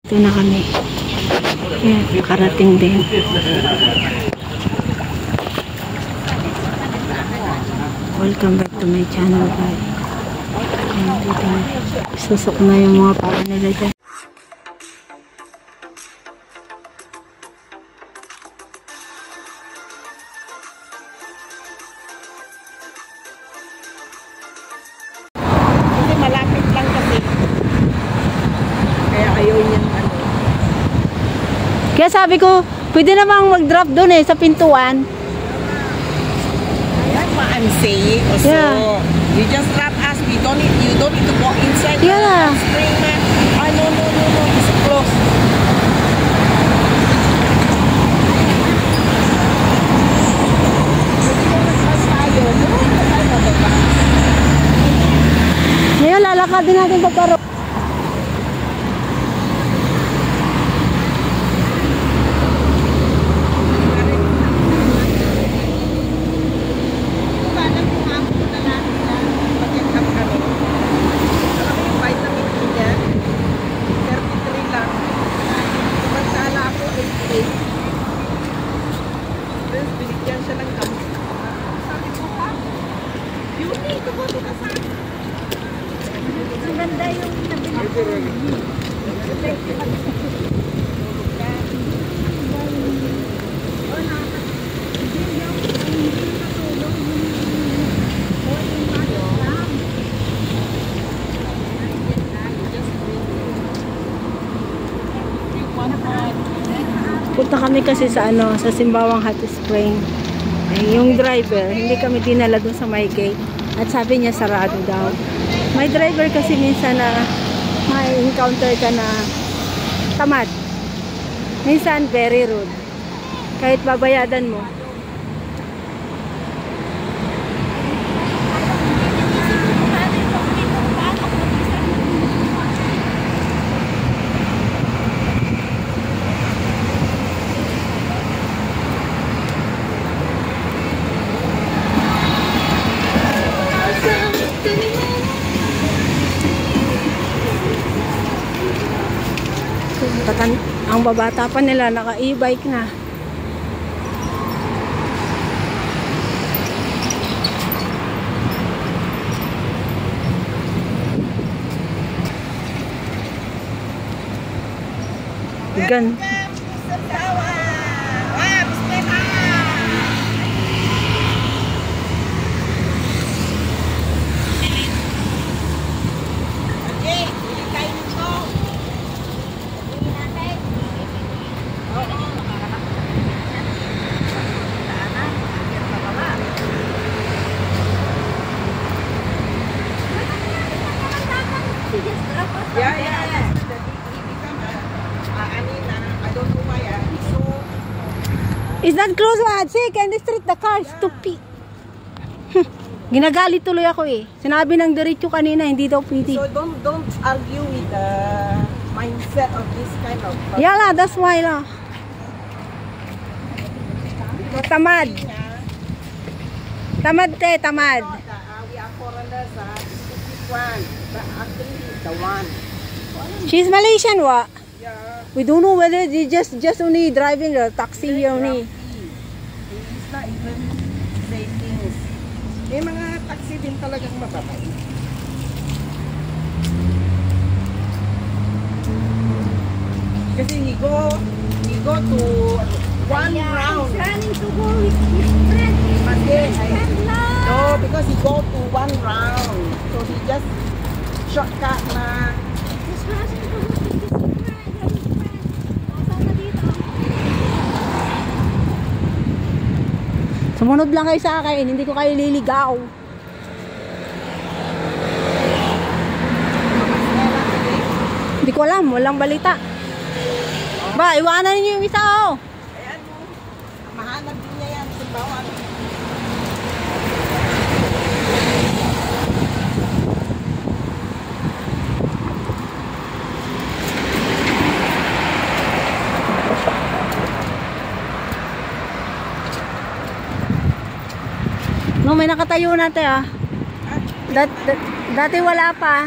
Ito na kami. Ayan, nakarating din. Welcome back to my channel, guys. Ayan, dito na. Susok na yung mga paa nila dyan. Kasi malapit lang kasi. Kaya ayaw niyan ano. Kaya sabi ko, pwede namang mag-drop doon sa pintuan. That's what I'm saying. Also, Yeah. you just drop us. You don't need to go inside. Yeah. Spring, man. No. It's closed. Ngayon, lalakad din natin pagkaro. Punta kami kasi sa sa Simbawang Hot Spring. Yung driver, hindi kami dinala doon sa may gate. At sabi niya sarado daw. May driver kasi minsan na may encounter ka na tamad. Minsan very rude. Kahit babayadan mo. Ang babata pa nila naka e-bike na. Gan. Is that close one? See, can they street the car? Stupid. Ginagalit tuloy ako Sinabi ng diretso kanina, hindi daw pwede. So don't argue with the mindset of this kind of person. Yeah lah, that's why lah. Tamad. Tamad tamad. We are foreigners, stupid one. But actually he's the one. She's Malaysian, what? Yeah. We don't know whether they just only driving the taxi here only. He's not even saying things. May mga taxi din talagang mababay. Kasi he go to one round. He's running to go with his friend. No, because he go to one round. So he just shortcut na. He's running to go with his friend. Nasaan na dito? Sumunod lang kayo sa akin, hindi ko kayo liligaw. Hindi ko alam, walang balita. Ba, iwanan niyo yung isa Ayan mo. Mahanap din niya yan. Simbawan. No, may nakatayo natin Dati wala pa.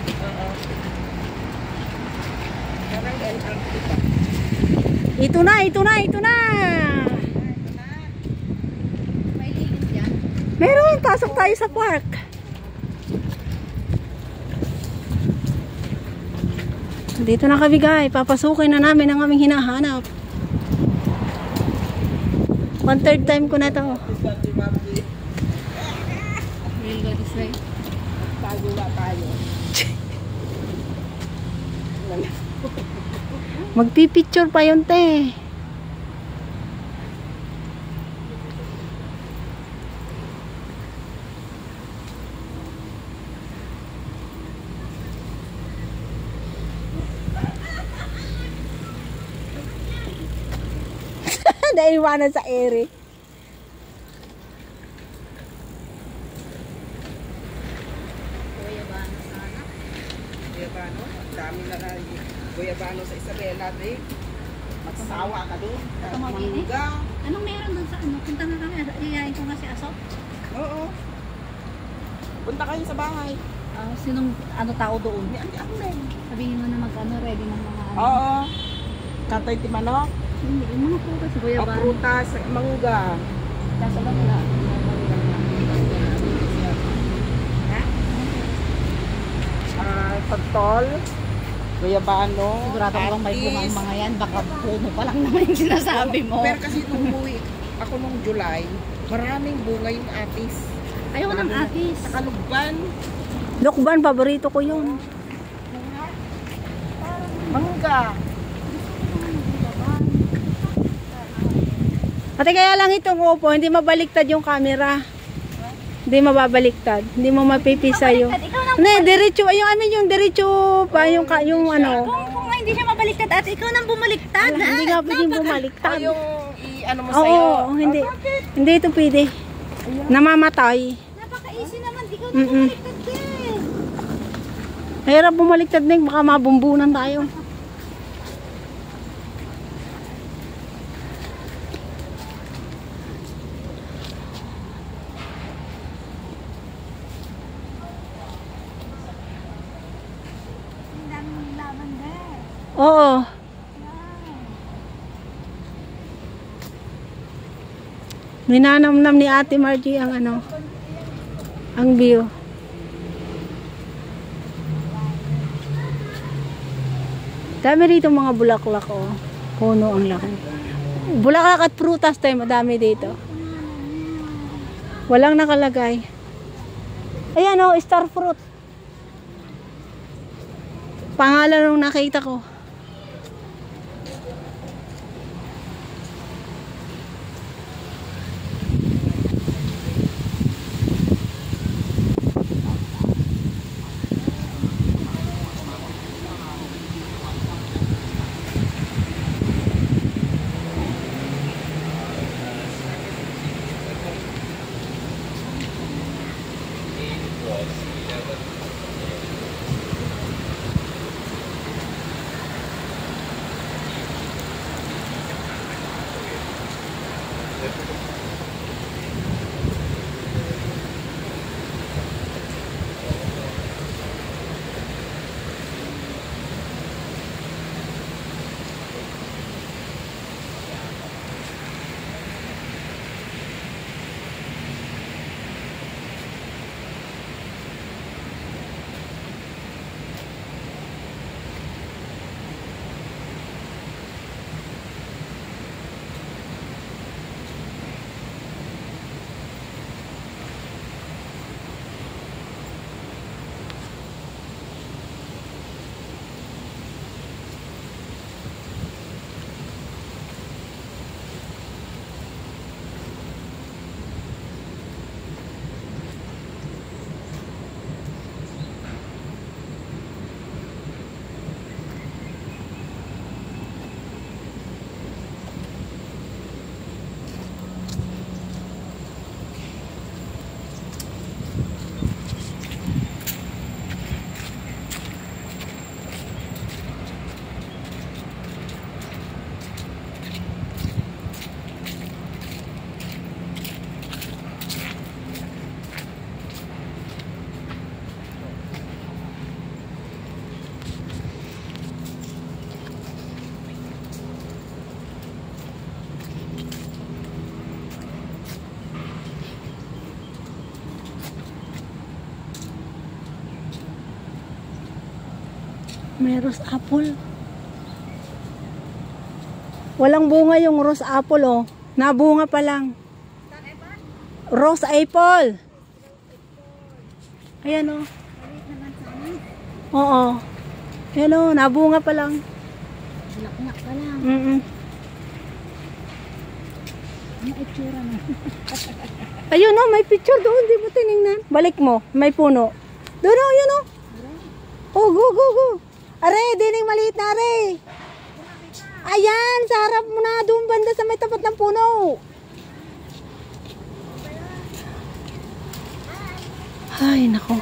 Oo. Parang Antarctica. Ito na, ito na, ito na. May lilis yan. Meron, pasok tayo sa park. Dito na kami guys, papasukin na namin ang aming hinahanap. 1/3 time ko na to. Real God is right. Tago ba tayo? Magpipicture pa yun te. Naiwanan sa ere. Guyabano sana. Guyabano? Ang dami na na Guyabano sa Isabela, eh. Magsasawa ka doon. Tumabili? Mangga. Anong meron doon sa ano? Punta nga kami. Iyayin ko nga si Asok. Oo. Punta kayo sa bahay. Sinong ano tao doon? Hindi ako rin. Sabihin mo na mag-ano, ready ng mga ano. Oo. Katoy timanok. Hindi, yung mga prutas. O Guyabano. prutas, mangga. Tapos alam mo na. Pagtol. Guyabano. Sigurado ko bang may atis. bunga ang mga yan. Baka puno pa lang naman yung sinasabi mo. Pero kasi nung umuwi ako nung July, maraming bunga yung atis. Ayoko ng atis. Sa Kalugban. Lukban, paborito ko yun. Mangga. Ate, kaya lang itong upo, hindi mabaliktad yung camera. Hindi mababaliktad. Hindi mo mapipisa yung... Ikaw nang Hindi, diretso. Yung amin yung diretso pa, yung ano. kung nga hindi siya mabaliktad at ikaw nang bumaliktad. Ala, hindi nga pwedeng O bumaliktad. yung i-ano mo Oo, sa'yo. hindi. Hindi ito pwede. Namamatay. Napaka-easy naman. Ikaw nang Mm-mm. bumaliktad din. Mahirap bumaliktad din, baka mabumbunan tayo. Ang daming lavender. Oo. Ninanamnam ni Ate Margie ang ano, ang view. Dami rito mga bulaklak, oh. Puno ang laki. Bulaklak at prutas tayo, madami dito. Walang nakalagay. Ayan, oh, star fruit. Pangalan nung nakita ko. May rose apple. Walang bunga yung rose apple, oh. Nabunga pa lang. Rose apple. Ayan, oh. Oo. Ayan, oh. Nabunga pa lang. Nak ka lang. Ano itsura mo? Ayun, oh. May picture doon. Di mo tinignan. Balik mo. May puno. Doon, oh. Yun, oh. Oh, go, go, go. Are, dining maliit na, are. Ayan, sa harap mo na. Doon banda sa may tapat ng puno. Ay, nako.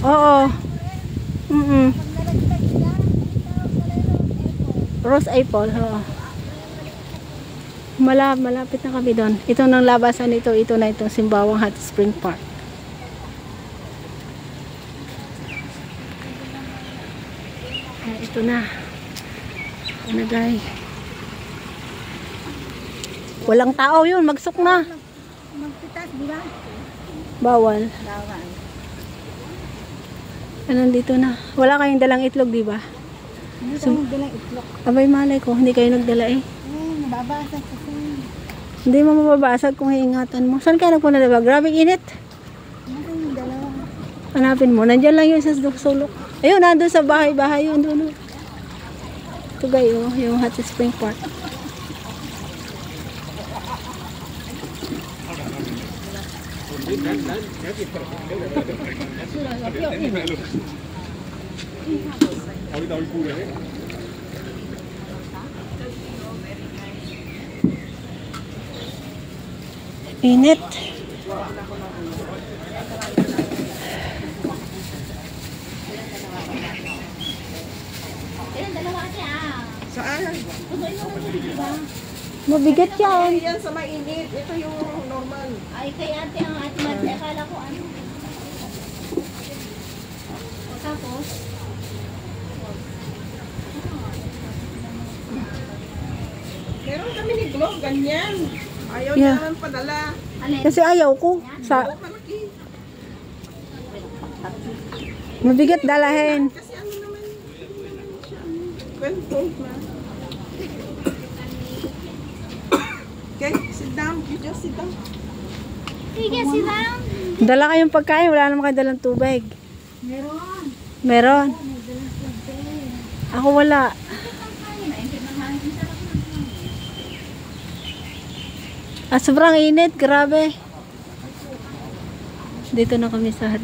Oo. Rose apple, oo. Malapit na kami doon. Ito nang labasan ito. Ito na itong Simbawang Hot Spring Park. Ito na. Ito na, guys. Walang tao yun. Magsok na. Magpitas, di ba? Bawal. Bawal. Nandito na. Wala kayong dalang itlog, di ba? Ano kang dalang itlog? Abay, malay ko. Hindi kayo nagdala eh. Nababasag kasi. Hindi mo mababasag kung iingatan mo. Saan kayo nagpunta, diba? Grabe init. Ano kayong dalawa? Hanapin mo. Nandyan lang yun sa sulok. Ayun, nandun sa bahay-bahay yun. Doon. Ito gayo, yung Hot Spring Park. Init. Saan? Mabigat yan. Yan sa mainit. Ito yung normal. Ay, kay ate ang ate Marcia, akala ko ano. O tapos, Meron kami ni Glow, ganyan. Ayaw Yeah. niya naman padala. alin? Kasi ayaw ko. Sa, Oo, malaki. mabigat dalahin. Kasi ano naman siya, 12 volt na. Okay, sit down. You just sit down. Sige, sila. Dala kayong pagkain. Wala naman kayo dalang tubig. Meron. Meron. Ako wala. Sobrang init. Grabe. Dito na kami sa Hot